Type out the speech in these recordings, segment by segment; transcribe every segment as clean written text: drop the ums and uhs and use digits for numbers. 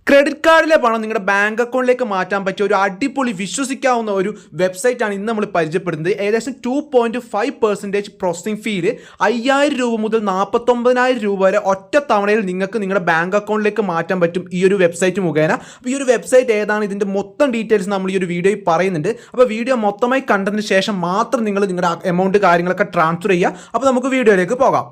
Credit കാർഡിലെ പണം നിങ്ങളുടെ ബാങ്ക് അക്കൗണ്ടിലേക്ക് മാറ്റാൻ പറ്റിയ ഒരു അടിപൊളി വിശ്വസിക്കാവുന്ന ഒരു വെബ്സൈറ്റാണ് ഇന്ന് നമ്മൾ പരിചയപ്പെടുന്നത്. ഏകദേശം 2.5% പ്രോസസ്സിംഗ് ഫീല് 5000 രൂപ മുതൽ 49,000 രൂപ വരെ ഒറ്റ തവണയിൽ നിങ്ങൾക്ക് നിങ്ങളുടെ ബാങ്ക് അക്കൗണ്ടിലേക്ക് മാറ്റാൻ പറ്റും ഈ ഒരു വെബ്സൈറ്റ് മുഖേന. അപ്പോൾ ഈ ഒരു വെബ്സൈറ്റ് ഏതാണ്, ഇതിൻ്റെ മൊത്തം ഡീറ്റെയിൽസ് നമ്മൾ ഈ ഒരു വീഡിയോയിൽ പറയുന്നുണ്ട്. അപ്പോൾ വീഡിയോ മൊത്തമായി കണ്ടതിന് ശേഷം മാത്രം നിങ്ങൾ നിങ്ങളുടെ എമൗണ്ട് കാര്യങ്ങളൊക്കെ ട്രാൻസ്ഫർ ചെയ്യുക. അപ്പോൾ നമുക്ക് വീഡിയോയിലേക്ക് പോകാം.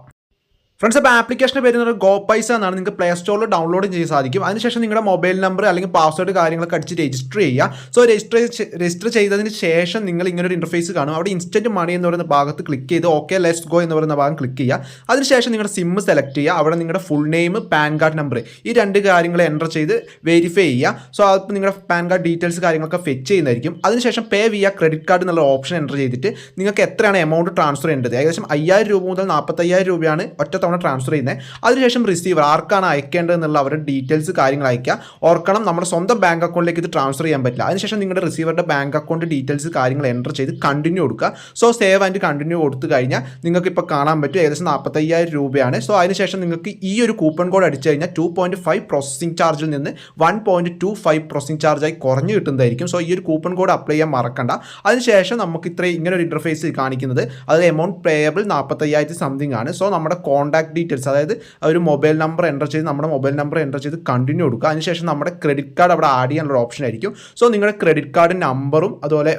ഫ്രണ്ട്സ്, അപ്പോൾ ആപ്ലിക്കേഷൻ്റെ പേര് എന്ന് ഗോ പൈസ എന്നാണ്. നിങ്ങൾക്ക് പ്ലേ സ്റ്റോറിൽ ഡൗൺലോഡ് ചെയ്യാൻ സാധിക്കും. അതിനുശേഷം നിങ്ങളുടെ മൊബൈൽ നമ്പർ അല്ലെങ്കിൽ പാസ്വേഡ് കാര്യങ്ങളൊക്കെ അടിച്ച് രജിസ്റ്റർ ചെയ്യുക. സോ രജിസ്റ്റർ ചെയ്തതിന് ശേഷം നിങ്ങൾ ഇങ്ങനെ ഒരു ഇൻ്റർഫേസ് കാണും. അവിടെ ഇൻസ്റ്റൻറ്റ് മണി എന്ന് പറയുന്ന ഭാഗത്ത് ക്ലിക്ക് ചെയ്ത് ഓക്കെ ലെറ്റ്സ് ഗോ എന്ന് പറയുന്ന ഭാഗം ക്ലിക്ക് ചെയ്യുക. അതിനുശേഷം നിങ്ങളുടെ സിം സെലക്ട് ചെയ്യുക. അവിടെ നിങ്ങളുടെ full name, pan card number, ഈ രണ്ട് കാര്യങ്ങൾ എൻ്റർ ചെയ്ത് വെരിഫൈ ചെയ്യുക. സോ അത് നിങ്ങളുടെ പാൻ കാർഡ് ഡീറ്റെയിൽസ് കാര്യങ്ങളൊക്കെ ഫെച്ച് ചെയ്യുന്നതായിരിക്കും. അതിനുശേഷം പേ വിയ ക്രെഡിറ്റ് കാർഡ് എന്നുള്ള ഓപ്ഷൻ എൻ്റർ ചെയ്തിട്ട് നിങ്ങൾക്ക് എത്രയാണ് എമൗണ്ട് ട്രാൻസ്ഫർ ചെയ്യേണ്ടത്. ഏകദേശം 5000 രൂപ മുതൽ 45,000 രൂപയാണ് ഒറ്റ ട്രാൻസ്ഫർ ചെയ്യുന്നത്. അതിനുശേഷം റിസീവർ ആർക്കാണ് അയക്കേണ്ടത് എന്നുള്ള അവരുടെ ഡീറ്റെയിൽസ് കാര്യങ്ങൾ അയക്കുക. ഓർക്കണം, നമ്മുടെ സ്വന്തം ബാങ്ക് അക്കൗണ്ടിലേക്ക് ഇത് ട്രാൻസ്ഫർ ചെയ്യാൻ പറ്റില്ല. അതിനുശേഷം നിങ്ങളുടെ റിസീവറുടെ ബാങ്ക് അക്കൗണ്ട് ഡീറ്റെയിൽസ് കാര്യങ്ങൾ എൻ്റർ ചെയ്ത് കണ്ടിന്യൂ കൊടുക്കുക. സോ സേവ് ആൻഡ് കണ്ടിന്യൂ കൊടുത്തു കഴിഞ്ഞാൽ നിങ്ങൾക്ക് ഇപ്പോൾ കാണാൻ പറ്റും ഏകദേശം 45,000 രൂപയാണ്. സോ അതിനുശേഷം നിങ്ങൾക്ക് ഈ ഒരു കൂപ്പൺ കോഡ് അടിച്ചു കഴിഞ്ഞാൽ 2.5 പ്രോസസ്സിംഗ് ചാർജിൽ നിന്ന് 1.25 പ്രോസസ്സിംഗ് ചാർജായി കുറഞ്ഞു കിട്ടുന്നതായിരിക്കും. സോ ഈ ഒരു കൂപ്പൺ കോഡ് അപ്ലൈ ചെയ്യാൻ മറക്കണ്ട. അതിനുശേഷം നമുക്ക് ഇങ്ങനെ ഒരു ഇൻ്റർഫേസ് കാണിക്കുന്നത്, അത് എമൗണ്ട് പേയബിൾ 45,000 സംതിങ് ആണ്. സോ നമ്മുടെ കോൺടാക്ട് ഡീറ്റെയിൽസ്, അതായത് ഒരു മൊബൈൽ നമ്പർ എൻ്റർ ചെയ്ത് നമ്മുടെ മൊബൈൽ നമ്പർ എൻ്റർ ചെയ്ത് കണ്ടിന്യൂ കൊടുക്കുക. അതിനുശേഷം നമ്മുടെ ക്രെഡിറ്റ് കാർഡ് അവിടെ ആഡ് ചെയ്യാനുള്ള ഓപ്ഷൻ ആയിരിക്കും. സോ നിങ്ങളുടെ ക്രെഡിറ്റ് കാർഡ് നമ്പറും അതുപോലെ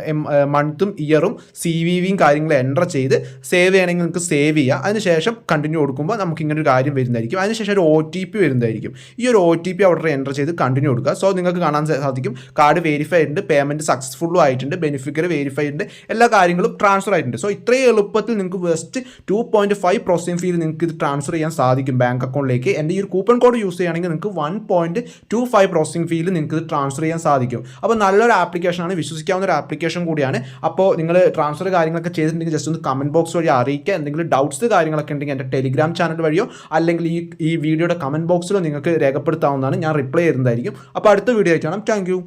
മന്തും ഇയറും CVVയും കാര്യങ്ങൾ എൻ്റർ ചെയ്ത് സേവ് ചെയ്യണമെങ്കിൽ നിങ്ങൾക്ക് സേവ് ചെയ്യുക. അതിനുശേഷം കണ്ടിന്യൂ കൊടുക്കുമ്പോൾ നമുക്ക് ഇങ്ങനെ ഒരു കാര്യം വരുന്നതായിരിക്കും. അതിനുശേഷം ഒരു OTP വരുന്നതായിരിക്കും. ഈ ഒരു OTP അവിടെ എൻ്റർ ചെയ്ത് കണ്ടിന്യൂ കൊടുക്കുക. സോ നിങ്ങൾക്ക് കാണാൻ സാധിക്കും കാർഡ് വെരിഫൈ ഉണ്ട്, പേയ്മെൻറ്റ് സക്സസ്ഫുള്ളും ആയിട്ടുണ്ട്, ബെനിഫിഷ്യറി വെരിഫൈ ഉണ്ട്, എല്ലാ കാര്യങ്ങളും ട്രാൻസ്ഫർ ആയിട്ടുണ്ട്. സോ ഇത്രയും എളുപ്പത്തിൽ നിങ്ങൾക്ക് ജസ്റ്റ് 2.5 പ്രോസസ്സിംഗ് ഫീൽ നിങ്ങൾക്ക് ഇത് ട്രാൻസ്ഫർ ചെയ്യാൻ സാധിക്കും ബാങ്ക് അക്കൗണ്ടിലേക്ക്. എൻ്റെ ഈ ഒരു കൂപ്പൺ കോഡ് യൂസ് ചെയ്യുകയാണെങ്കിൽ നിങ്ങൾക്ക് 1.25 പ്രോസസ്സിംഗ് ഫീൽ നിങ്ങൾക്ക് ഇത് ട്രാൻസ്ഫർ ചെയ്യാൻ സാധിക്കും. അപ്പോൾ നല്ലൊരു ആപ്ലിക്കേഷനാണ്, വിശ്വസിക്കാവുന്ന ഒരു ആപ്ലിക്കേഷൻ കൂടിയാണ്. അപ്പോൾ നിങ്ങൾ ട്രാൻസ്ഫർ കാര്യങ്ങളൊക്കെ ചെയ്തിട്ടുണ്ടെങ്കിൽ ജസ്റ്റ് ഒന്ന് കമൻറ്റ് ബോക്സ് വഴി അറിയിക്കുക. എന്തെങ്കിലും ഡൗട്ട്സ് കാര്യങ്ങളൊക്കെ ഉണ്ടെങ്കിൽ എൻ്റെ ടെലിഗ്രാം ചാനൽ വഴിയോ അല്ലെങ്കിൽ ഈ വീഡിയോയുടെ കമൻറ്റ് ബോക്സിലോ നിങ്ങൾക്ക് രേഖപ്പെടുത്താവുന്നതാണ്. ഞാൻ റിപ്ലൈ ചെയ്യുന്നതായിരിക്കും. അപ്പോൾ അടുത്ത വീഡിയോ ആയിട്ട് കാണാം. Thank you.